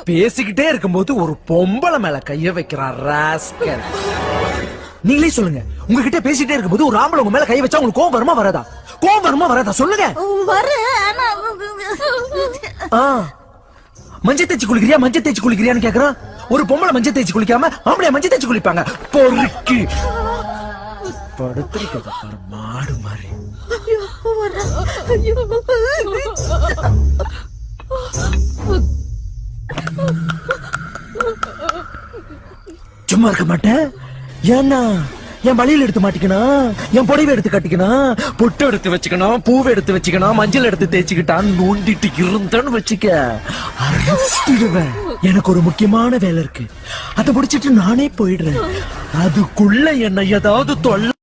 பேசிக்கிட்டே இருக்கும்போது ஒரு பொம்பளை மேல கைய வைக்கிறான் ராஸ்கல். நீங்களே சொல்லுங்க, உங்ககிட்ட பேசிட்டே இருக்கும்போது ஒரு ஆம்பளை உங்க மேல கை வச்சா உங்களுக்கு கோவம் வருமா வராதா? கோவம் வருமா வராதா சொல்லுங்க. மஞ்சள் தேய்ச்சி குளிக்கிறியா மஞ்சள் தேய்ச்சி குளிக்கிறியான்னு கேக்குறான். ஒரு பொம்பளை மஞ்சள் தேய்ச்சி குளிக்காம ஆம்பளை மஞ்சள் தேய்ச்சி குளிப்பாங்க? பொறுக்கி படுத்துருக்க மாடு மாதிரி. சும்மா இருக்க மாட்டேன். ஏன்னா என் வழியில எடுத்து மாட்டிக்கணும், என் புடவை எடுத்து கட்டிக்கணும், பொட்டு எடுத்து வச்சுக்கணும், பூவை எடுத்து வச்சுக்கணும், மஞ்சள் எடுத்து தேய்ச்சிக்கிட்டான் நோண்டிட்டு இருந்தேன்னு வச்சுக்க அறுத்துடுவேன். எனக்கு ஒரு முக்கியமான வேலை இருக்கு, அதை முடிச்சிட்டு நானே போயிடுறேன். அதுக்குள்ள என்ன ஏதாவது தொல்லை